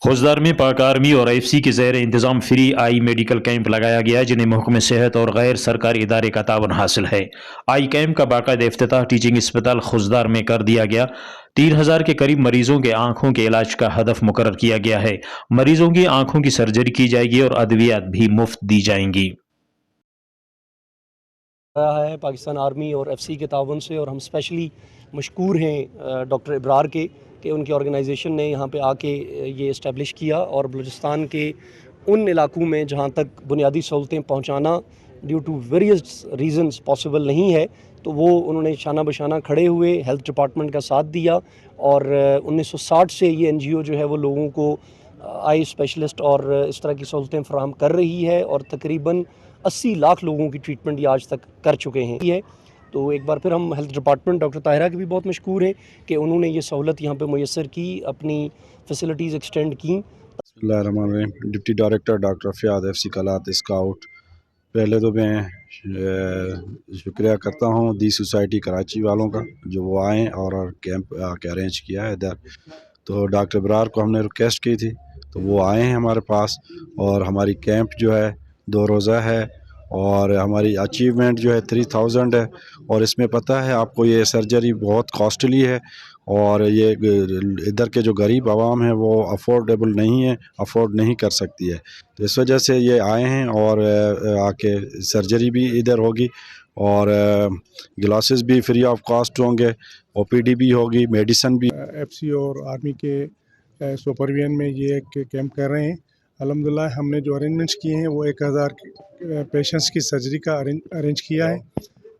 خوزدار میں پاک آرمی اور ایف سی کے زیر انتظام فری آئی میڈیکل کیمپ لگایا گیا جنہیں محکمہ صحت اور غیر سرکاری ادارے کا تعاون حاصل ہے۔ آئی کیمپ کا باقاعدہ افتتاح ٹیچنگ اسپتال خوزدار میں کر دیا گیا۔ 3000 کے قریب مریضوں کے آنکھوں کے علاج کا ہدف مقرر کیا گیا ہے۔ مریضوں کی آنکھوں کی سرجری کی جائے گی اور ادویات بھی مفت دی جائیں گی۔ رہا ہے پاکستان آرمی اور ایف سی کے تعاون سے، اور ہم اسپیشلی مشکور ہیں ڈاکٹر ابرار کے کہ ان کی آرگنائزیشن نے یہاں پہ آ کے یہ اسٹیبلش کیا، اور بلوچستان کے ان علاقوں میں جہاں تک بنیادی سہولتیں پہنچانا due to various reasons possible نہیں ہے، تو وہ انہوں نے شانہ بشانہ کھڑے ہوئے، ہیلتھ ڈپارٹمنٹ کا ساتھ دیا، اور 1960 سے یہ این جی او جو ہے وہ لوگوں کو آئی اسپیشلسٹ اور اس طرح کی سہولتیں فراہم کر رہی ہے، اور تقریباً 80 لاکھ لوگوں کی ٹریٹمنٹ یہ آج تک کر چکے ہیں۔ تو ایک بار پھر ہم ہیلتھ ڈپارٹمنٹ ڈاکٹر طاہرہ کے بھی بہت مشکور ہیں کہ انہوں نے یہ سہولت یہاں پہ میسر کی، اپنی فیسلٹیز ایکسٹینڈ کی۔ بسم اللہ الرحمن الرحیم۔ Deputy director doctor Fayyaz F C Kalat scout, پہلے تو میں شکریہ کرتا ہوں دی سوسائٹی کراچی والوں کا جو وہ آئیں اور کیمپ کے ارینج کیا ہے ادھر۔ تو ڈاکٹر ابرار کو ہم نے ریکویسٹ کی تھی تو وہ آئے ہیں ہمارے پاس، اور ہماری کیمپ جو ہے 2 روزہ ہے، اور ہماری اچیومنٹ جو ہے 3000 ہے، اور اس میں پتہ ہے آپ کو یہ سرجری بہت کاسٹلی ہے، اور یہ ادھر کے جو غریب عوام ہیں وہ افورڈیبل نہیں ہے، افورڈ نہیں کر سکتی ہے، تو اس وجہ سے یہ آئے ہیں، اور آ کے سرجری بھی ادھر ہوگی، اور گلاسز بھی فری آف کاسٹ ہوں گے، او پی ڈی بھی ہوگی، میڈیسن بھی۔ ایف سی اور آرمی کے سپرویژن میں یہ ایک کیمپ کر رہے ہیں۔ الحمدللہ ہم نے جو ارینجمنٹس کیے ہیں وہ 1000 پیشنٹس کی سرجری کا ارینج کیا ہے،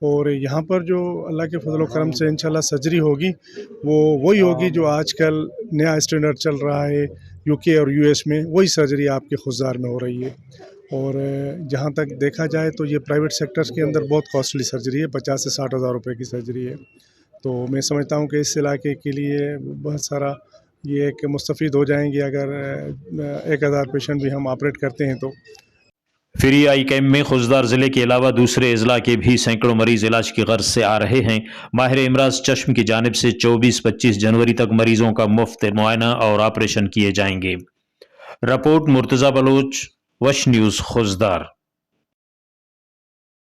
اور یہاں پر جو اللہ کے فضل و کرم سے انشاءاللہ سرجری ہوگی وہ وہی ہوگی جو آج کل نیا اسٹینڈرڈ چل رہا ہے یو کے اور یو ایس میں، وہی سرجری آپ کے خوزدار میں ہو رہی ہے۔ اور جہاں تک دیکھا جائے تو یہ پرائیویٹ سیکٹرز کے اندر بہت کاسٹلی سرجری ہے، 50 سے 60 ہزار روپے کی سرجری ہے، تو میں سمجھتا ہوں کہ اس علاقے کے لیے بہت سارا یہ ایک مستفید ہو جائیں گے اگر 1000 پیشنٹ بھی ہم آپریٹ کرتے ہیں تو۔ فری آئی کیمپ میں خوزدار ضلع کے علاوہ دوسرے اضلاع کے بھی سینکڑوں مریض علاج کی غرض سے آ رہے ہیں۔ ماہر امراض چشم کی جانب سے 24-25 جنوری تک مریضوں کا مفت معائنہ اور آپریشن کیے جائیں گے۔ رپورٹ مرتضی بلوچ، وش نیوز، خوزدار۔